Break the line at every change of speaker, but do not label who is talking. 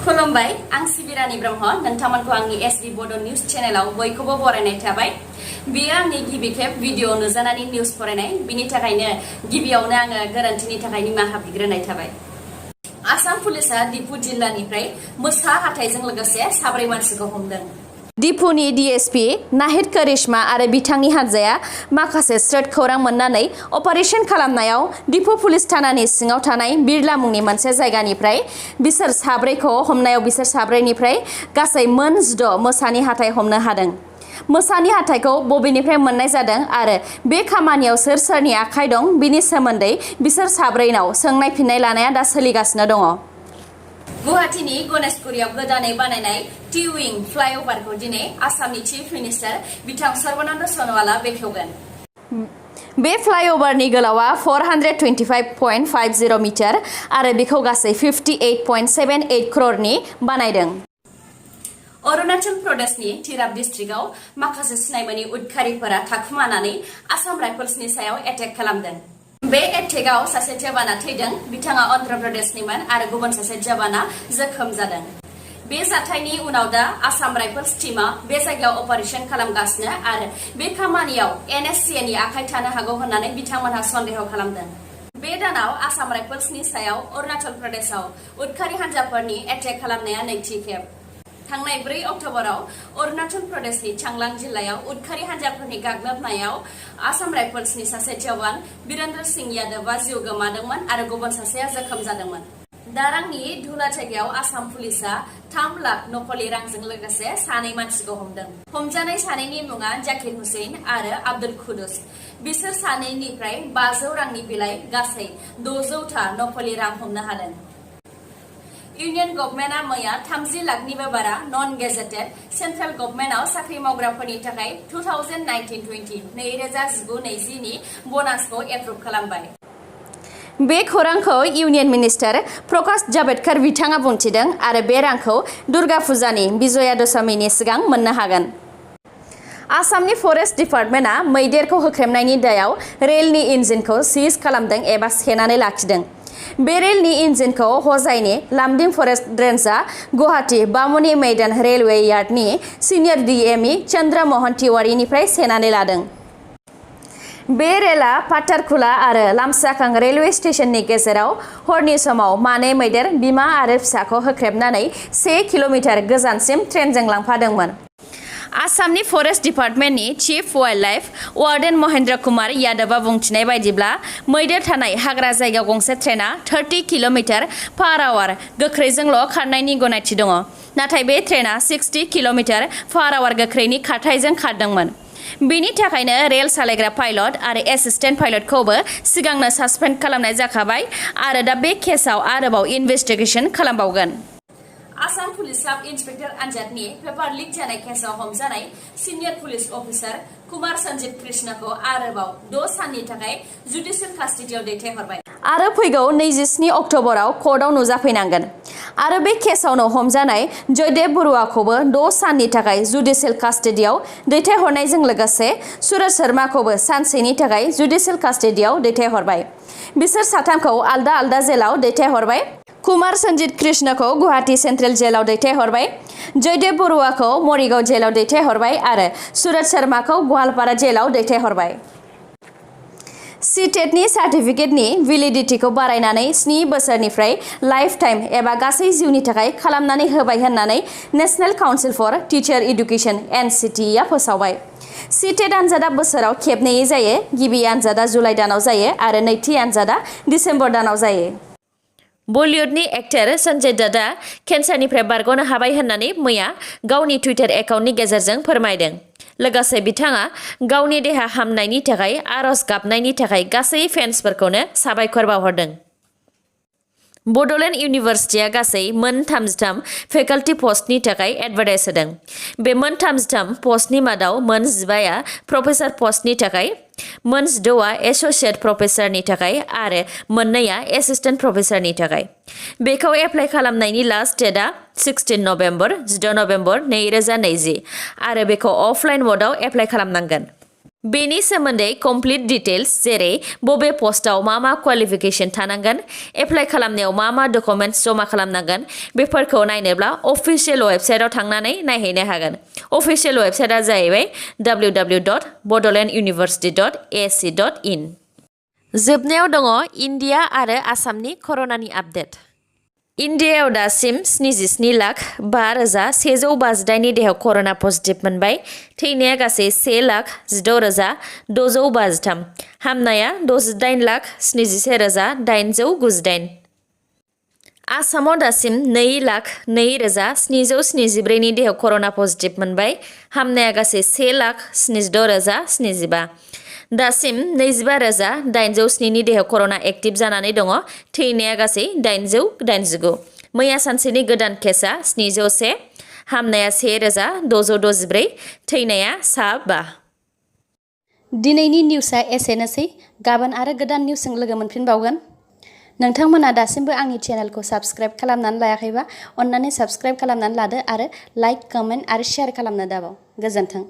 खुलुमबाय आं सिबिरानि ब्रह्म नोंथांमोनखौ आंनि एसबी बड' निउज चेनेलाव बयखौबो बरायनाय थाबाय बेयो आंनि गिबि खेब भिडिअ नुजानानै निउज फरायनाय बिनि थाखायनो गिबियावनो आङो गोरोन्थिनि थाखाय निमाहा बिग्रोनाय थाबाय आसाम पुलिसा दिपु जिल्लानिफ्राय मोसा हाथायजों लोगोसे 4 मानसिखौ हमदों दिपुनि डीएसपी नाहिद करिश्मा आरो बिथांनि हानजाया माखासे स्रोद खौरां मोननानै अपारेशन खालामनायाव दिपु पुलिस थानानि सिङाव थानाय बिरला मुंनि मोनसे जायगानिफ्राय बिसोर 4खौ हमनायाव बिसोर 4निफ्राय गासै मोन 16 मोसानि हाथाय हमनो हादों मोसानि हाथायखौ बबेनिफ्राय मोननाय जादों आरो बे खामानियाव सोर सोरनि आखाइ दं बिनि सोमोन्दै बिसोर 4नाव सोंनाय फिननाय लानाया दा सोलिगासिनो दङ गुवाहाटीनि गणेशपुरियाव गोदानै बानायनाय टी-विं फ्लाइओभारखौ दिनै आसामनि चीफ मिनिस्टार बिथां सर्बानन्द सन'वाला बेखेवगोन बे फ्लाइओभारनि गोलावआ 425.50 मिटार आरो बेखौ गासै 58.78 क्ररनि बानायदों अरुणाचल प्रदेशनि तिराप डिस्ट्रिक्टआव माखासे सिनायमोनि उदखारिफोरा थाखुमानानै आसाम राइफल्सनि सायाव एटेक खालामदों बे एटेकआव सासे जवाना थैदों बिथाङा अन्ध्र प्रदेशनिमोन आरो गुबुन सासे जवाना जखम जादों बे जाथायनि उनाव दा आसाम राइफल्स टीमा बे जायगायाव अपारेशन खालामगासिनो आरो बे खामानियाव एनएससीनि आखाइ थानो हागौ होननानै बिथांमोनहा सन्देह खालामदों बे दानाव आसाम राइफल्सनि सायाव अरुणाचल प्रदेशआव उदखारि हान्जाफोरनि एटेक खालामनाया नैथि खेब थांनाय 4 अक्ट'बराव अरुणाचल प्रदेशनि चांलां जिल्लायाव उदखारि हान्जाफोरनि गाग्लोबनायाव आसाम राइफल्सनि सासे जवान बीरेन्द्र सिंह यादवआ जिउ गोमादोंमोन आरो गुबुन सासेया जखम जादोंमन दारांनि धुला जायगायाव आसाम पुलिसा 3 लाख नकलि रांजों लोगोसे 2 मानसिखौ हमदों हमजानाय 2नि मुङा जाकिर हुसैन आरो आब्दुल कुदुस बिसोर 2निफ्राय 500 रांनि बिलाइ गासै 600 था नकलि रां हमनो हादों इउनियन गभर्नमेन्टआ मैया 30 लाखनिबो बारा नन गेजेटेड सेन्ट्रेल गभर्नमेन्टआव साख्रि मावग्राफोरनि थाखाय 2019-20 2019-20 नि ब'नासखौ एप्रुभ खालामबाय बे खौरांखौ इउनियन मिनिस्टार प्रकाश जावडेकर बिथाङा बुंथिदों आरो बे रांखौ दुर्गा फुजानि विजया दशमीनि सिगां मोननो हागोन आसामनि फरेस्ट डिपार्टमेन्टआ मैदेरखौ होख्रेमनायनि दायाव रेलनि इन्जिनखौ सिज खालामदों एबा सेनानै लाखिदों बे रेलनि इन्जिनखौ हजाइनि लामदिं फरेस्ट रेन्जआ गुवाहाटी बामुनि मैदान रेलवे यार्डनि सिनियर डीएमई चन्द्र मोहन तिवारीनिफ्राय सेनानै लादों बे रेलआ पाथारकुला आरो लामसाखां रेलवे स्टेशननि गेजेराव हरनि समाव 2 मैदेर बिमा आरो फिसाखौ होख्रेमनानै 1 किल'मिटार गोजानसिम ट्रेनजों लांफादोंमोन आसामनि फरेस्ट डिपार्टमेन्टनि chief wild life warden Mahendra Kumar यादवआ बुंथिनाय बायदिब्ला मैदेर थानाय हाग्रा जायगायाव गंसे ट्रेना 30 किल'मिटार/आवार गोख्रैजोंल' खारनायनि गनायथि दङ नाथाय बे ट्रेना 60 किल'मिटार/आवार गोख्रैनि खारथायजों खारदोंमोन बेनि थाखायनो रेल सालायग्रा पाइलट आरो एसिस्टेन्ट पाइलटखौबो सिगांनो सासपेन्ड खालामनाय जाखाबाय आरो दा बे केसआव आरोबाव इनभेस्टिगेशन खालामबावगोन आसाम पुलिस साब इन्सपेक्टर आनजादनि पेपार लिक जानाय केसआव हमजानाय senior police officer Kumar Sanjit कृष्णखौ आरोबाव 6 साननि थाखाय जुडिशियेल कास्टडियाव दैथायहरबाय आरो फैगौ 27 अक्ट'बराव कर्टआव नुजाफैनांगोन आरो बे केसआवनो हमजानाय जयदेब बरुवाखौबो 6 साननि थाखाय जुडिशियेल कास्टडियाव दैथायहरनायजों लोगोसे सुरज शर्माखौबो सानसेनि थाखाय जुडिशियेल कास्टडियाव दैथायहरबाय बिसोर 3खौ आलदा आलदा जेलाव दैथायहरबाय कुमार सन्जित कृष्णखौ गुवाहाटी सेन्ट्रेल जेलाव दैथायहरबाय जयदेब बरुवाखौ मरिगाव जेलाव दैथायहरबाय आरो सुरज शर्माखौ गवालपारा जेलाव दैथायहरबाय सीटेटनि सार्टिफिकेटनि भेलिडिटिखौ बारायनानै 7 बोसोरनिफ्राय लाइफ टाइम एबा गासै जिउनि थाखाय खालामनानै होबाय होननानै national council for teacher education NCTEआ फोसावबाय सीटेट आनजादा बोसोराव खेबनैयै जायो गिबि आनजादा जुलाइ दानाव जायो आरो नैथि आनजादा डिसेम्बर दानाव जायो बलिउडनि एक्टर संजय दत्तआ केन्सारनिफ्राय बारग'नो हाबाय होननानै मैया गावनि टुइटार एकाउन्टनि गेजेरजों फोरमायदों लोगोसे बिथाङा गावनि देहा हामनायनि थाखाय आरज गाबनायनि थाखाय गासै फेन्सफोरखौनो साबायखर बावहरदों बड'लेण्ड इउनिभार्सिटिया गासै मोन 33 फेकाल्टि पस्टनि थाखाय एडभार्टाइज होदों बे मोन 33 पस्टनि मादाव मोन 15आ प्रफेसार पस्टनि थाखाय मोन 16आ एस'सियेट प्रफेसारनि थाखाय आरो मोन 2आ एसिस्टेन्ट प्रफेसारनि थाखाय बेखौ एप्लाइ खालामनायनि लास्ट डेटआ 16 नभेम्बर 16 नभेम्बर 2020 आरो बेखौ अफलाइन मडआव एप्लाइ खालामनांगोन बेनि सोमोन्दै कमप्लिट डिटेल्स जेरै बबे पस्टआव मा क्वालिफिकेशन थानांगोन, एप्लाइ खालामनायाव मा डकुमेन्ट्स जमा खालामनांगोन बेफोरखौ नायनोब्ला अफिसियेल वेबसाइटआव थांनानै नायहैनो हागोन। अफिसियेल वेबसाइटआ जाहैबाय www.bodolanduniversity.ac.in। जोबनायाव दङ इन्डिया आरो आसामनि कर'नानि आपडेट। इन्डियायाव दासिम 77,05,158 देहायाव कर'ना पजिटिभ मोनबाय। थैनाया गासै 1,16,653। हामनाया 68,77,898। आसामाव दासिम 2,02,774 देहायाव कर'ना पजिटिभ मोनबाय। हामनाया गासै 1,76,075। दासिम 25,807 देहायाव कर'ना एक्टिभ जानानै दङ। थैनाया गासै 889। मैया सानसेनि गोदान केसआ 701। हामनाया 1,664। थैनाया 5। दिनैनि निउसआ एसेनोसै। गाबोन आरो गोदान निउसजों लोगो मोनफिनबावगोन। नोंथांमोना दासिमबो आंनि चेनेलखौ साबस्क्राइब खालामनानै लायाखैबा अन्नानै साबस्क्राइब खालामनानै लादो आरो लाइक, कमेन्ट आरो शेयार खालामनो दाबाव। गोजोन्थों।